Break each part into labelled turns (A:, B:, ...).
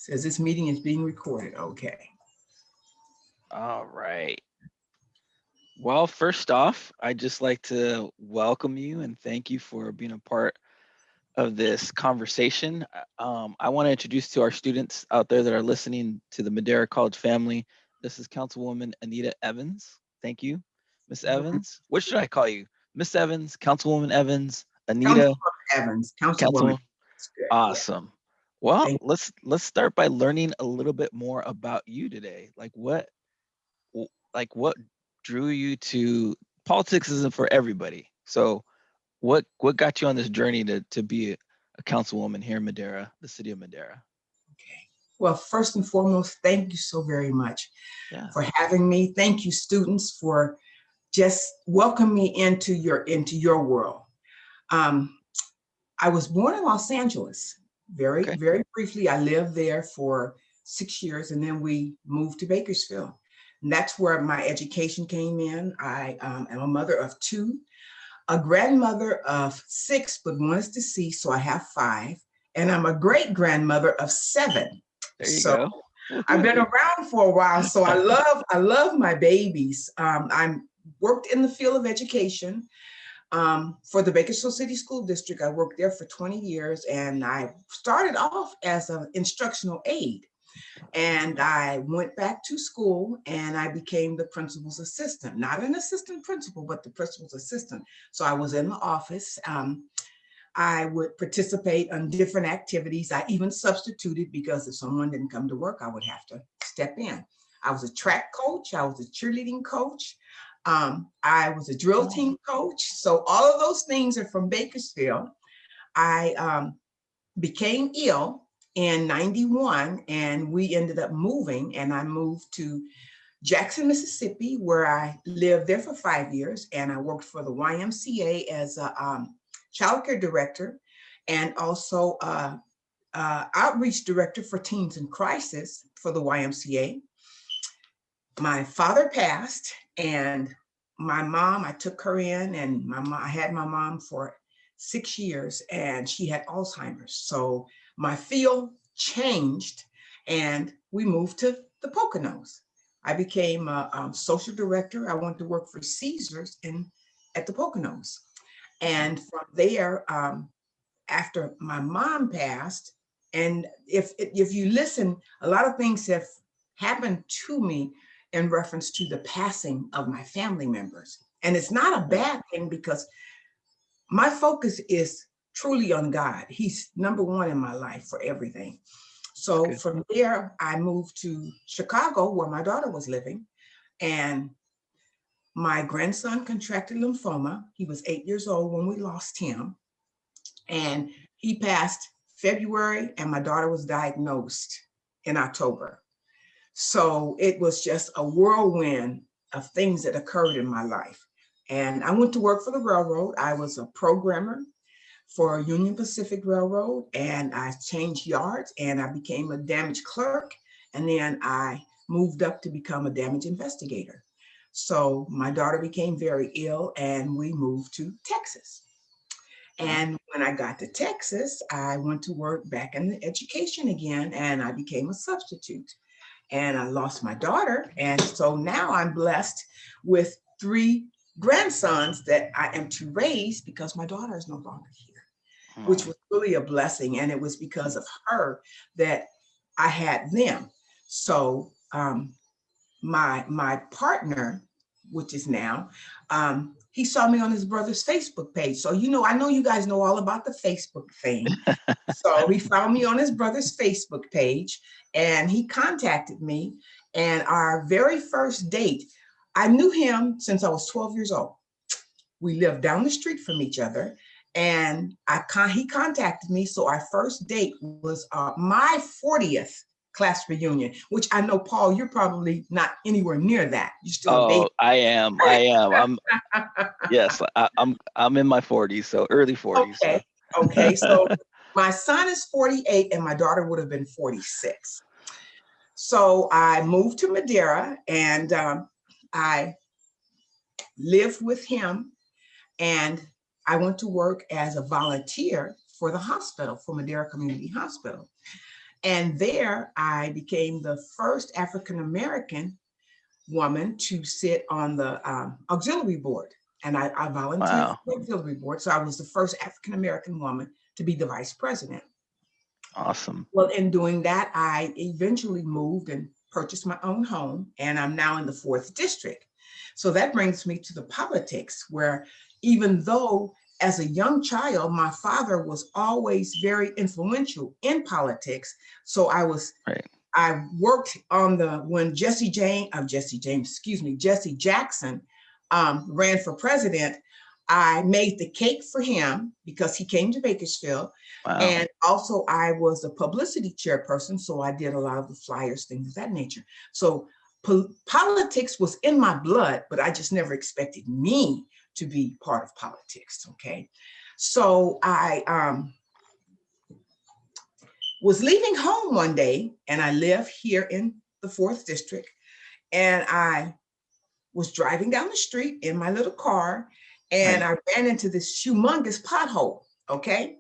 A: Says this meeting is being recorded. Okay.
B: All right. Well, first off, I'd just like to welcome you and thank you for being a part of this conversation. I want to introduce to our students out there that are listening to the Madera College family. This is Councilwoman Anita Evans. Thank you, Miss Evans. What should I call you? Miss Evans, Councilwoman Evans, Anita,
A: Councilwoman Evans, Councilwoman.
B: Councilwoman.
A: That's good. Yeah.
B: Awesome. Well,
A: Thank
B: let's start by learning a little bit more about you today. What drew you to politics isn't for everybody. So what got you on this journey to be a councilwoman here in Madera, the city of Madera?
A: Okay. Well, first and foremost, thank you so very much
B: Yeah.
A: for having me. Thank you, students, for just welcoming me into your world. Um, I was born in Los Angeles. Very,
B: Okay.
A: very briefly, I lived there for 6 years, and then we moved to Bakersfield. And that's where my education came in. I am a mother of two, a grandmother of six, but one is deceased, so I have five. And I'm a great grandmother of seven.
B: There you
A: So
B: go.
A: I've been
B: Woohoo.
A: around for a while. So I love my babies. I'm worked in the field of education for the Bakersfield City School District. I worked there for 20 years, and I started off as an instructional aide. And I went back to school and I became the principal's assistant, not an assistant principal, but the principal's assistant. So I was in the office. I would participate in different activities. I even substituted because if someone didn't come to work, I would have to step in. I was a track coach. I was a cheerleading coach. I was a drill team coach. So all of those things are from Bakersfield. I became ill in 91 and we ended up moving, and I moved to Jackson, Mississippi, where I lived there for 5 years, and I worked for the YMCA as a child care director and also outreach director for teens in crisis for the YMCA. My father passed, and my mom, I took her in, and I had my mom for 6 years, and she had Alzheimer's. So my field changed, and we moved to the Poconos. I became a social director. I went to work for Caesars at the Poconos. And from there, after my mom passed, and if you listen, a lot of things have happened to me in reference to the passing of my family members. And it's not a bad thing because my focus is truly on God. He's number one in my life for everything.
B: That's
A: So
B: good.
A: from there, I moved to Chicago where my daughter was living. And my grandson contracted lymphoma. He was 8 years old when we lost him. And he passed February, and my daughter was diagnosed in October. So it was just a whirlwind of things that occurred in my life. And I went to work for the railroad. I was a programmer for Union Pacific Railroad, and I changed yards and I became a damage clerk. And then I moved up to become a damage investigator. So my daughter became very ill and we moved to Texas.
B: Wow.
A: And when I got to Texas, I went to work back in the education again, and I became a substitute. And I lost my daughter. And so now I'm blessed with three grandsons that I am to raise because my daughter is no longer here, which
B: Oh,
A: was really a blessing. And it was because of her that I had them. So my partner, which is now, he saw me on his brother's Facebook page. So, I know you guys know all about the Facebook thing. So he found me on his brother's Facebook page and he contacted me. And our very first date, I knew him since I was 12 years old. We lived down the street from each other, and he contacted me. So our first date was my 40th class reunion, which I know, Paul, you're probably not anywhere near that. You're still a baby.
B: oh, I am. I am. Yes, I'm in my 40s, so early 40s. So
A: Okay. Okay. So my son is 48 and my daughter would have been 46. So I moved to Madera, and I lived with him, and I went to work as a volunteer for the hospital, for Madera Community Hospital. And there I became the first African-American woman to sit on the auxiliary board. And I volunteered
B: Wow.
A: for the auxiliary board. So I was the first African-American woman to be the vice president.
B: Awesome.
A: Well, in doing that, I eventually moved and purchased my own home, and I'm now in the 4th district. So that brings me to the politics, where even though as a young child, my father was always very influential in politics. So
B: Right.
A: I worked on when Jesse Jackson ran for president. I made the cake for him because he came to Bakersfield.
B: Wow.
A: And also I was a publicity chairperson. So I did a lot of the flyers, things of that nature. So politics was in my blood, but I just never expected me to be part of politics. Okay. So I was leaving home one day, and I live here in the 4th district, and I was driving down the street in my little car, and
B: Right.
A: I ran into this humongous pothole, okay?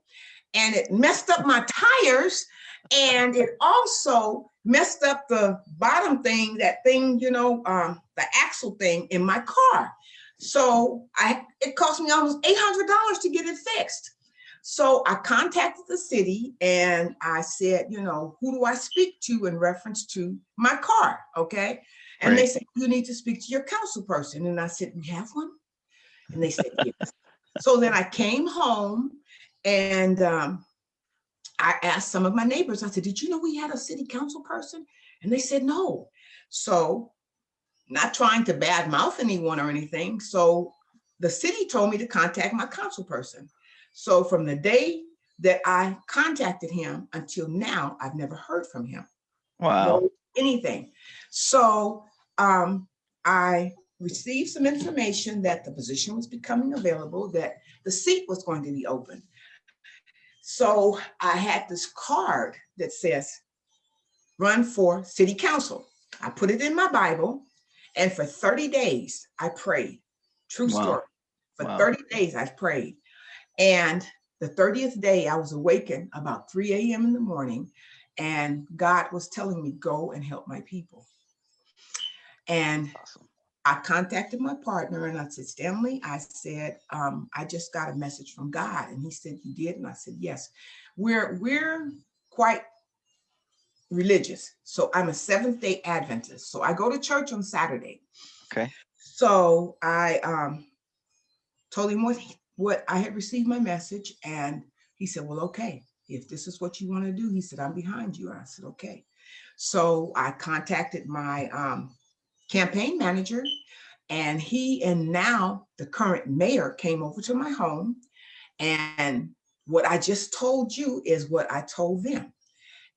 A: And it messed up my tires, and it also messed up the bottom thing, the axle thing in my car. So it cost me almost $800 to get it fixed. So I contacted the city and I said, who do I speak to in reference to my car? Okay. And they
B: Right.
A: said, you need to speak to your council person. And I said, we have one? And they said, yes. So then I came home and I asked some of my neighbors, I said, did you know we had a city council person? And they said, no. So not trying to badmouth anyone or anything. So the city told me to contact my council person. So from the day that I contacted him until now, I've never heard from him.
B: Wow.
A: No, anything. So I received some information that the position was becoming available, that the seat was going to be open. So I had this card that says, run for city council. I put it in my Bible, and for 30 days, I prayed. True
B: Wow.
A: story. For
B: Wow.
A: 30 days, I prayed. And the 30th day, I was awakened about 3 a.m. in the morning, and God was telling me, go and help my people. And
B: Awesome.
A: I contacted my partner and I said, Stanley, I said, I just got a message from God. And he said, you did? And I said, yes. We're quite religious. So I'm a Seventh-day Adventist. So I go to church on Saturday.
B: Okay.
A: So I told him what I had received my message. And he said, well, okay, if this is what you want to do, he said, I'm behind you. And I said, okay. So I contacted my campaign manager, and he and now the current mayor came over to my home. And what I just told you is what I told them.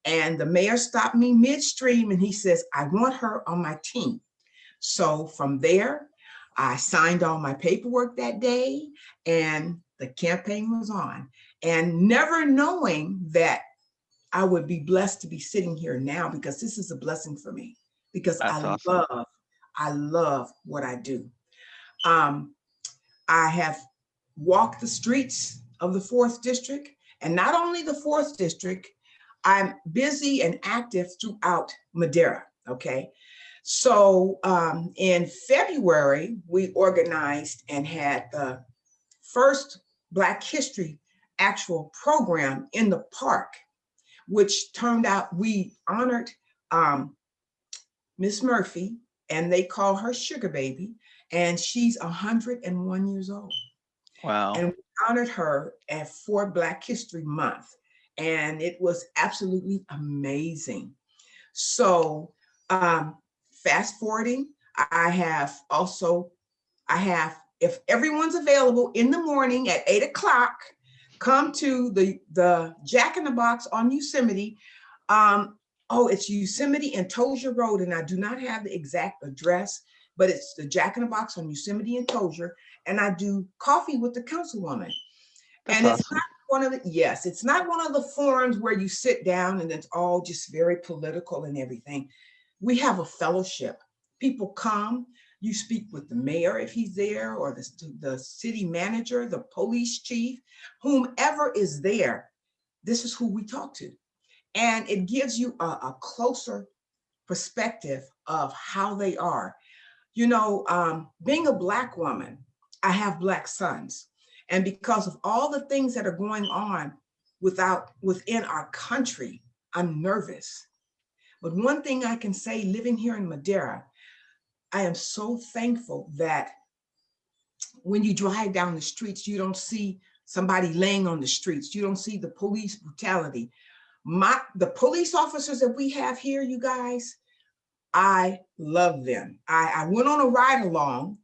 A: And the mayor stopped me midstream and he says, I want her on my team. So from there, I signed all my paperwork that day and the campaign was on. And never knowing that I would be blessed to be sitting here now, because this is a blessing for me, because
B: That's awesome.
A: I love what I do. I have walked the streets of the 4th district, and not only the 4th district, I'm busy and active throughout Madera, okay? So in February, we organized and had the first Black History actual program in the park, which turned out we honored Miss Murphy, and they call her Sugar Baby, and she's 101 years old.
B: Wow.
A: And we honored her for Black History Month. And it was absolutely amazing. So fast forwarding, if everyone's available in the morning at 8 o'clock, come to the Jack in the Box on Yosemite. It's Yosemite and Tozier Road, and I do not have the exact address, but it's the Jack in the Box on Yosemite and Tozier, and I do coffee with the councilwoman.
B: That's
A: And it's
B: awesome.
A: not it's not one of the forums where you sit down and it's all just very political and everything. We have a fellowship. People come, you speak with the mayor if he's there, or the city manager, the police chief, whomever is there. This is who we talk to. And it gives you a closer perspective of how they are. You know, being a Black woman, I have Black sons. And because of all the things that are going on within our country, I'm nervous. But one thing I can say, living here in Madera, I am so thankful that when you drive down the streets, you don't see somebody laying on the streets. You don't see the police brutality. The police officers that we have here, you guys, I love them. I went on a ride along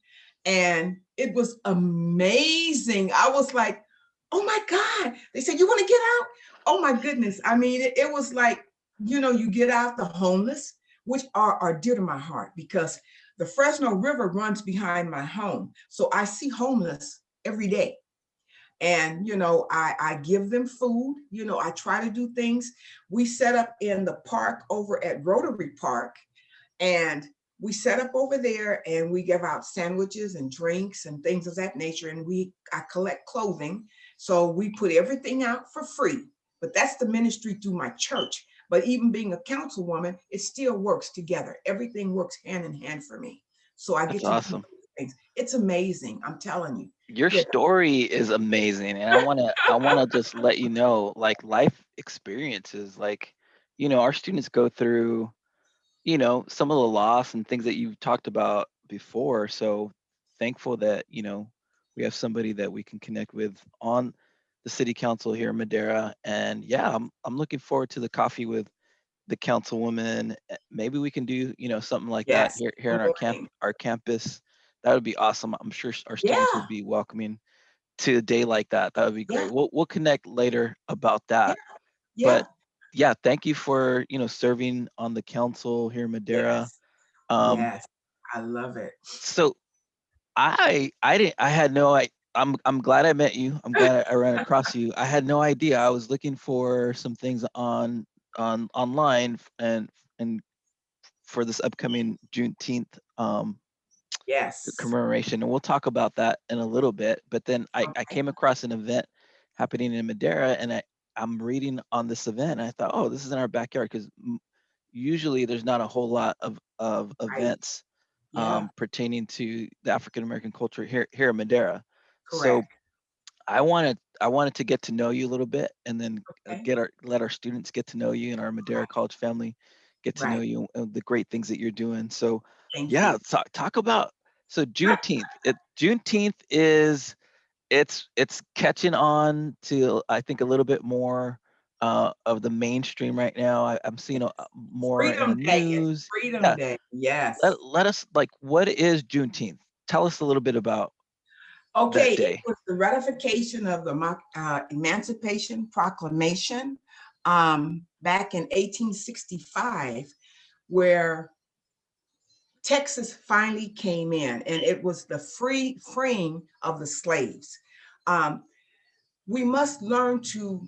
A: and it was amazing. I was like, oh my God. They said, you want to get out? Oh my goodness. I mean, it was like, you know, you get out the homeless, which are dear to my heart because the Fresno River runs behind my home. So I see homeless every day. And, you know, I give them food. You know, I try to do things. We set up in the park over at Rotary Park, and we set up over there and we give out sandwiches and drinks and things of that nature. And I collect clothing. So we put everything out for free. But that's the ministry through my church. But even being a councilwoman, it still works together. Everything works hand in hand for me. So I
B: That's
A: get to do
B: awesome.
A: things. It's amazing. I'm telling you.
B: Your
A: Yeah.
B: story is amazing, and I want to just let you know, like, life experiences, like, our students go through, some of the loss and things that you've talked about before. So thankful that, we have somebody that we can connect with on the city council here in Madera. And yeah, I'm looking forward to the coffee with the councilwoman. Maybe we can do, something like that
A: Yes.
B: here
A: I'm
B: on
A: willing.
B: our campus. That would be awesome. I'm sure our students
A: Yeah.
B: would be welcoming to a day like that. That would be
A: Yeah.
B: great. We'll connect later about
A: Yeah.
B: that. But
A: Yeah.
B: yeah, thank you for, serving on the council here in Madera.
A: Yes.
B: Um,
A: Yes. I love it.
B: so I didn't I had no I'm glad I met you. I'm glad I ran across you. I had no idea. I was looking for some things on online and for this upcoming Juneteenth
A: Yes.
B: commemoration, and we'll talk about that in a little bit. But then I
A: Okay.
B: came across an event happening in Madera, and I'm reading on this event, and I thought, oh, this is in our backyard because usually there's not a whole lot of
A: Right.
B: events
A: Yeah.
B: pertaining to the African American culture here in Madera. So
A: Correct.
B: I wanted to get to know you a little bit, and then
A: Okay.
B: let our students get to know you and our Madera
A: Right.
B: College family get to know
A: Right.
B: you and the great things that you're doing. So
A: Thank
B: yeah,
A: you.
B: talk about so Juneteenth. Juneteenth is it's catching on to, I think, a little bit more of the mainstream right now. I'm seeing more in the
A: Freedom Day. It's
B: news.
A: Freedom
B: Yeah,
A: Day. Yes.
B: let us, like, what is Juneteenth? Tell us a little bit about that
A: Okay. It
B: day.
A: was the ratification of the Emancipation Proclamation back in 1865, where Texas finally came in, and it was the freeing of the slaves. Um, we must learn to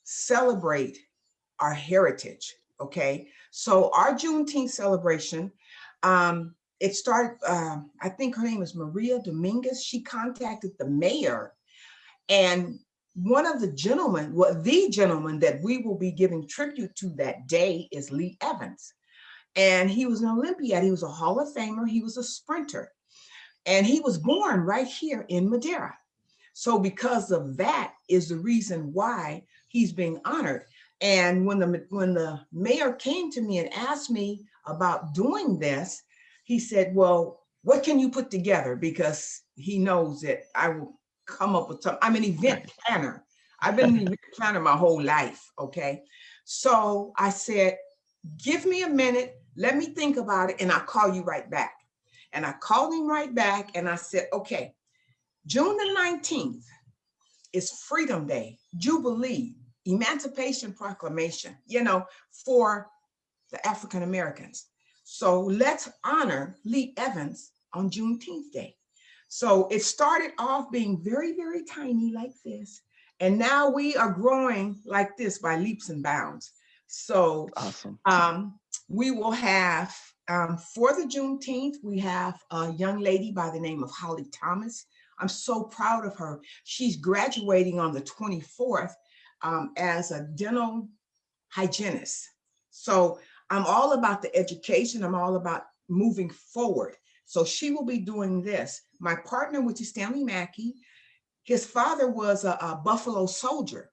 A: celebrate our heritage. Okay, so our Juneteenth celebration, it started. I think her name is Maria Dominguez. She contacted the mayor, and one of the gentlemen, well, the gentleman that we will be giving tribute to that day is Lee Evans, and he was an Olympiad. He was a Hall of Famer. He was a sprinter, and he was born right here in Madera. So because of that is the reason why he's being honored. And when the mayor came to me and asked me about doing this, he said, "Well, what can you put together?" Because he knows that I will come up with something. I'm an event
B: Right.
A: planner. I've been an event planner my whole life. Okay. So I said, "Give me a minute. Let me think about it, and I'll call you right back." And I called him right back and I said, "Okay, June the 19th is Freedom Day, Jubilee, Emancipation Proclamation, for the African Americans. So let's honor Lee Evans on Juneteenth Day." So it started off being very, very tiny like this. And now we are growing like this by leaps and bounds. So
B: Awesome.
A: um, we will have, for the Juneteenth, we have a young lady by the name of Holly Thomas. I'm so proud of her. She's graduating on the 24th as a dental hygienist. So I'm all about the education. I'm all about moving forward. So she will be doing this. My partner, which is Stanley Mackey, his father was a Buffalo soldier.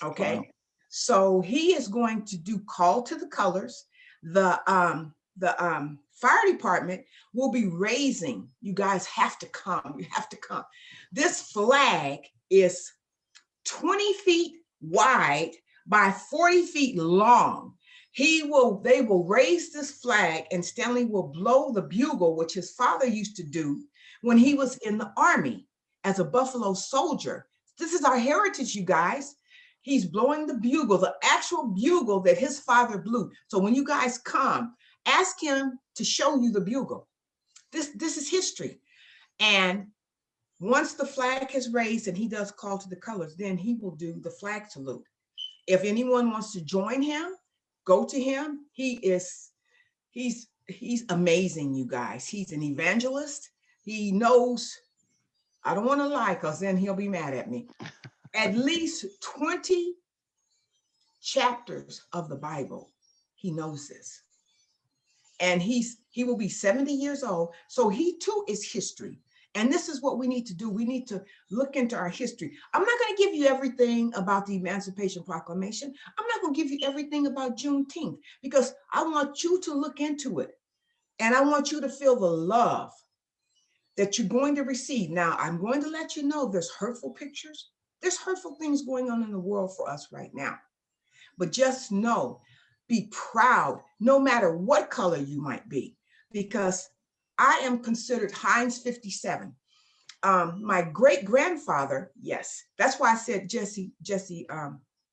A: Okay.
B: Wow.
A: So he is going to do call to the colors. The fire department will be raising. You guys have to come. You have to come. This flag is 20 feet wide by 40 feet long. They will raise this flag, and Stanley will blow the bugle, which his father used to do when he was in the army as a Buffalo soldier. This is our heritage, you guys. He's blowing the bugle, the actual bugle that his father blew. So when you guys come, ask him to show you the bugle. This is history. And once the flag is raised and he does call to the colors, then he will do the flag salute. If anyone wants to join him, go to him. He's amazing, you guys. He's an evangelist. He knows, I don't want to lie because then he'll be mad at me, at least 20 chapters of the Bible. He knows this. And he will be 70 years old. So he too is history. And this is what we need to do. We need to look into our history. I'm not going to give you everything about the Emancipation Proclamation. I'm not going to give you everything about Juneteenth, because I want you to look into it. And I want you to feel the love that you're going to receive. Now, I'm going to let you know there's hurtful pictures. There's hurtful things going on in the world for us right now. But just know, be proud, no matter what color you might be, because I am considered Heinz 57. My great grandfather, yes, that's why I said Jesse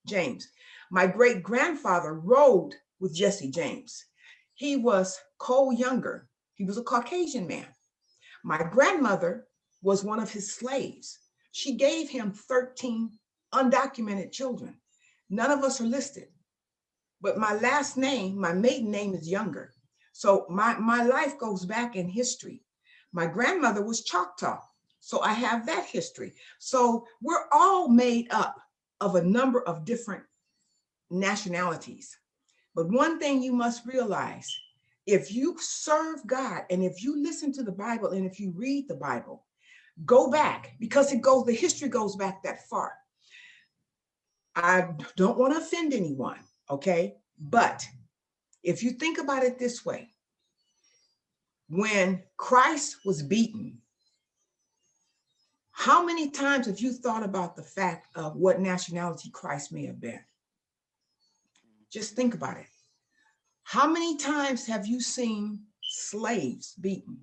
A: James. My great grandfather rode with Jesse James. He was Cole Younger. He was a Caucasian man. My grandmother was one of his slaves. She gave him 13 undocumented children. None of us are listed. But my last name, my maiden name is Younger. So my life goes back in history. My grandmother was Choctaw, so I have that history. So we're all made up of a number of different nationalities. But one thing you must realize, if you serve God and if you listen to the Bible and if you read the Bible, go back, because the history goes back that far. I don't want to offend anyone, okay? But if you think about it this way, when Christ was beaten, how many times have you thought about the fact of what nationality Christ may have been? Just think about it. How many times have you seen slaves beaten?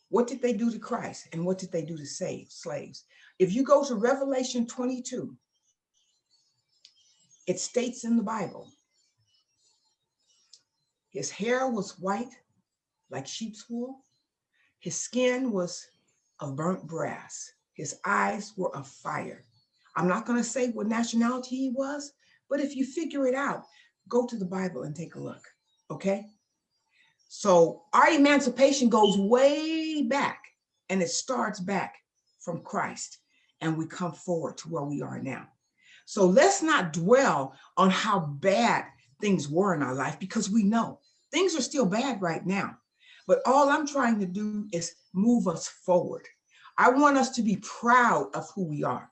A: What did they do to Christ? And what did they do to save slaves? If you go to Revelation 22, it states in the Bible, his hair was white like sheep's wool. His skin was of burnt brass. His eyes were of fire. I'm not going to say what nationality he was, but if you figure it out, go to the Bible and take a look, okay? So our emancipation goes way back, and it starts back from Christ, and we come forward to where we are now. So let's not dwell on how bad things were in our life, because we know things are still bad right now. But all I'm trying to do is move us forward. I want us to be proud of who we are.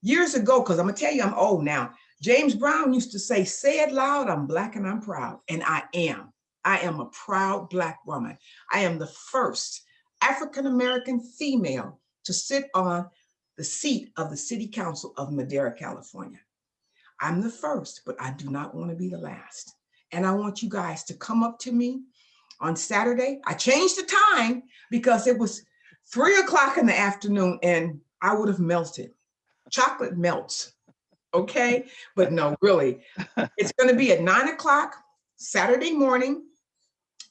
A: Years ago, because I'm going to tell you, I'm old now, James Brown used to say it loud, I'm Black and I'm proud. And I am. I am a proud Black woman. I am the first African-American female to sit on the seat of the City Council of Madera, California. I'm the first, but I do not want to be the last. And I want you guys to come up to me on Saturday. I changed the time because it was 3 o'clock in the afternoon and I would have melted. Chocolate melts, okay? But no, really, it's going to be at 9 o'clock Saturday morning,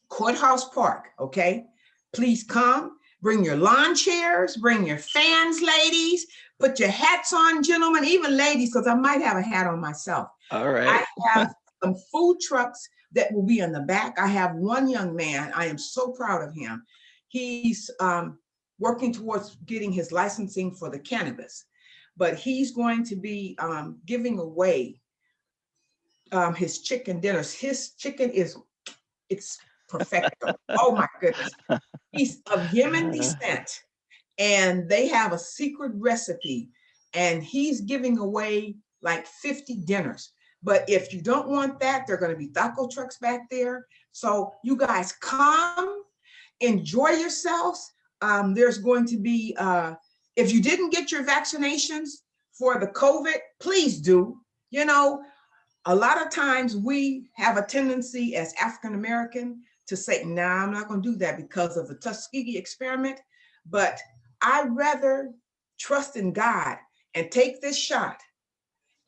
A: Courthouse Park, okay? Please come, bring your lawn chairs, bring your fans, ladies, put your hats on, gentlemen, even ladies, because I might have a hat on myself.
B: All right.
A: I have some food trucks that will be in the back. I have one young man, I am so proud of him. He's working towards getting his licensing for the cannabis, but he's going to be giving away his chicken dinners. His chicken it's perfecto. Oh my goodness. He's of Yemen descent, and they have a secret recipe, and he's giving away like 50 dinners. But if you don't want that, there are going to be taco trucks back there. So you guys come, enjoy yourselves. There's going to be, if you didn't get your vaccinations for the COVID, please do. You know, a lot of times we have a tendency as African American to say, nah, I'm not going to do that because of the Tuskegee experiment. But I'd rather trust in God and take this shot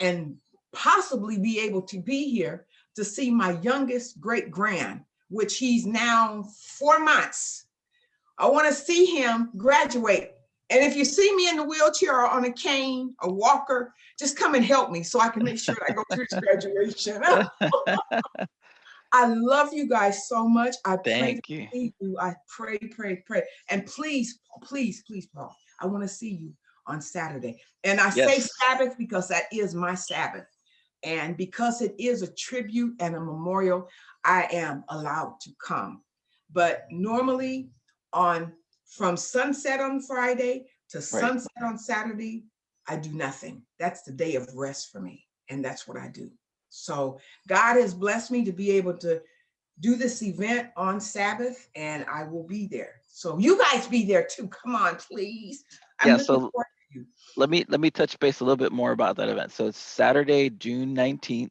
A: and possibly be able to be here to see my youngest great grand, which he's now 4 months. I want to see him graduate. And if you see me in the wheelchair or on a cane, a walker, just come and help me so I can make sure I go to his graduation. I love you guys so much. I pray
B: Thank you.
A: to see you. I pray, pray, pray. And please, please, please, Paul, I want to see you on Saturday. And I say
B: Yes.
A: Sabbath because that is my Sabbath. And because it is a tribute and a memorial, I am allowed to come. But normally from sunset on Friday to
B: Right.
A: sunset on Saturday, I do nothing. That's the day of rest for me. And that's what I do. So God has blessed me to be able to do this event on Sabbath, and I will be there. So you guys be there too. Come on, please. I'm
B: Yeah,
A: looking
B: so
A: forward to you
B: let me touch base a little bit more about that event. So it's Saturday, June 19th,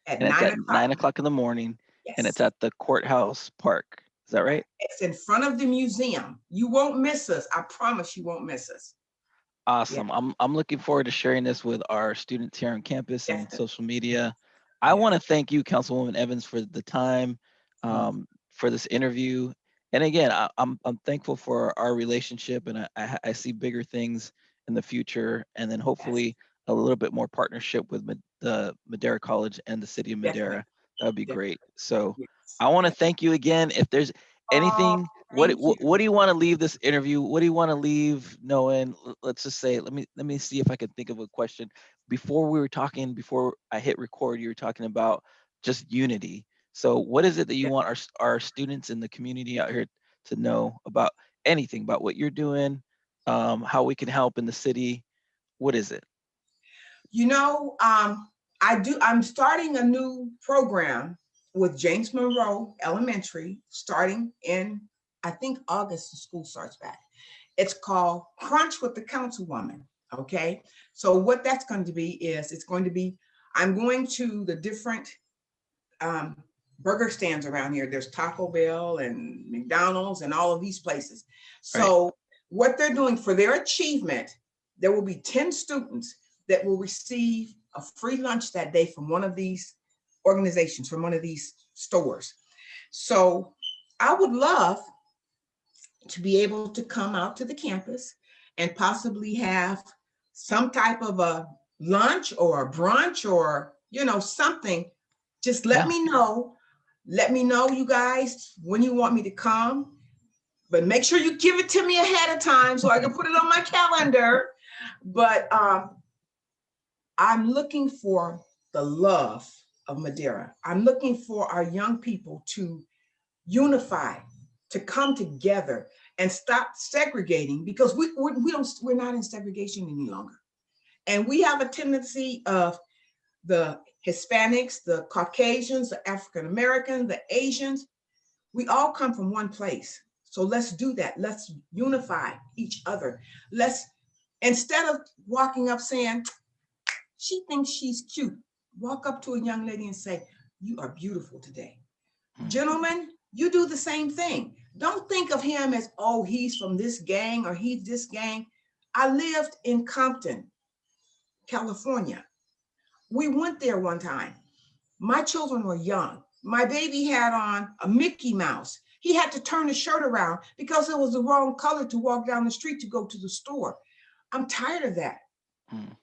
A: at
B: and it's
A: 9
B: at
A: o'clock.
B: 9 o'clock in the morning, and it's
A: Yes.
B: at the Courthouse Park. Is that right?
A: It's in front of the museum. You won't miss us. I promise you won't miss us. Yeah,
B: Awesome. I'm looking forward to sharing this with our students here on campus and
A: definitely.
B: social media. I
A: Yeah.
B: want to thank you, Councilwoman Evans, for the time, for this interview. And again, I'm thankful for our relationship, and I see bigger things in the future, and then
A: Yes,
B: hopefully a little bit more partnership with the Madera College and the city of
A: definitely.
B: Madera. That would be
A: Definitely.
B: great. So
A: Yes.
B: I want to
A: Yes.
B: thank you again. If there's
A: Oh,
B: anything,
A: thank you.
B: what do you want to leave this interview? What do you want to leave knowing? Let's just say, let me see if I can think of a question. Before we were talking, before I hit record, you were talking about just unity. So what is it that you
A: Yeah.
B: want our students in the community out here to know about anything about what you're doing, how we can help in the city? What is it?
A: You know, I'm starting a new program with James Monroe Elementary starting in, I think, August, the school starts back. It's called Crunch with the Councilwoman. Okay. So what that's going to be is I'm going to the different um, burger stands around here. There's Taco Bell and McDonald's and all of these places.
B: Right.
A: So what they're doing for their achievement, there will be 10 students that will receive a free lunch that day from one of these organizations, from one of these stores. So I would love to be able to come out to the campus and possibly have some type of a lunch or a brunch or, something. Just let
B: Yeah.
A: me know. Let me know, you guys, when you want me to come. But make sure you give it to me ahead of time so I can put it on my calendar. But I'm looking for the love of Madera. I'm looking for our young people to unify, to come together and stop segregating, because we're not in segregation any longer. And we have a tendency of the Hispanics, the Caucasians, the African Americans, the Asians, we all come from one place. So let's do that. Let's unify each other. Instead of walking up saying, she thinks she's cute, walk up to a young lady and say, you are beautiful today.
B: Mm.
A: Gentlemen, you do the same thing. Don't think of him as, oh, he's from this gang or he's this gang. I lived in Compton, California. We went there one time. My children were young. My baby had on a Mickey Mouse. He had to turn his shirt around because it was the wrong color to walk down the street to go to the store. I'm tired of that.
B: Mm.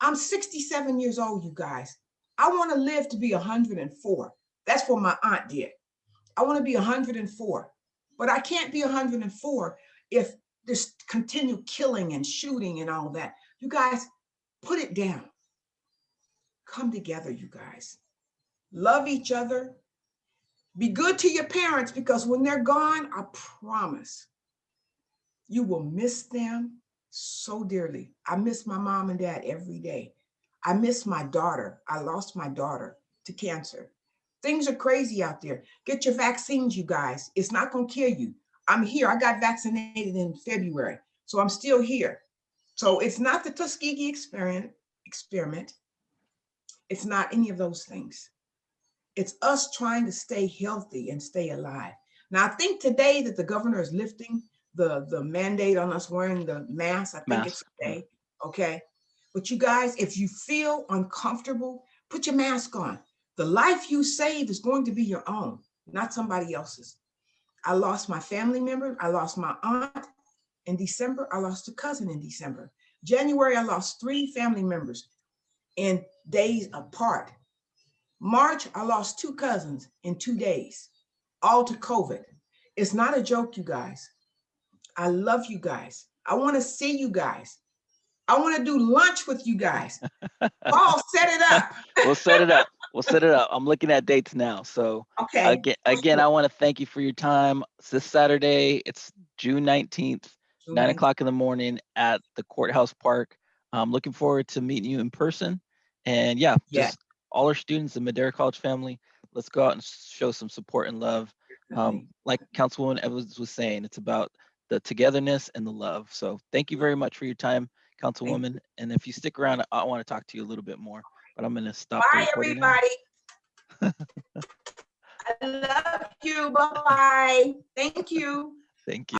A: I'm 67 years old, you guys. I want to live to be 104. That's what my aunt did. I want to be 104, but I can't be 104 if there's continued killing and shooting and all that. You guys, put it down. Come together, you guys. love each other, be good to your parents, because when they're gone, I promise you will miss them so dearly. I miss my mom and dad every day. I miss my daughter. I lost my daughter to cancer. Things are crazy out there. Get your vaccines, you guys. It's not going to kill you. I'm here. I got vaccinated in February, so I'm still here. So it's not the Tuskegee experiment. It's not any of those things. It's us trying to stay healthy and stay alive. Now, I think today that the governor is lifting the mandate on us wearing the mask. I think it's
B: Mask.
A: today. Okay. But you guys, if you feel uncomfortable, put your mask on. The life you save is going to be your own, not somebody else's. I lost my family member. I lost my aunt in December. I lost a cousin in December. January, I lost 3 family members in days apart. March, I lost 2 cousins in 2 days, all to COVID. It's not a joke, you guys. I love you guys. I want to see you guys. I want to do lunch with you guys. Paul, set it up.
B: We'll set it up. We'll set it up. I'm looking at dates now. So
A: Okay.
B: again, I want to thank you for your time. It's this Saturday. It's June 19th, 9 o'clock in the morning at the Courthouse Park. I'm looking forward to meeting you in person. And yeah,
A: Yeah,
B: just all our students, the Madera College family, let's go out and show some support and love.
A: definitely.
B: Like Councilwoman Evans was saying, it's about the togetherness and the love. So thank you very much for your time,
A: Thank
B: Councilwoman.
A: you.
B: And if you stick around, I want to talk to you a little bit more, but I'm going to stop the
A: Bye,
B: recording now.
A: everybody. I love you. Bye-bye. Thank you.
B: Thank you.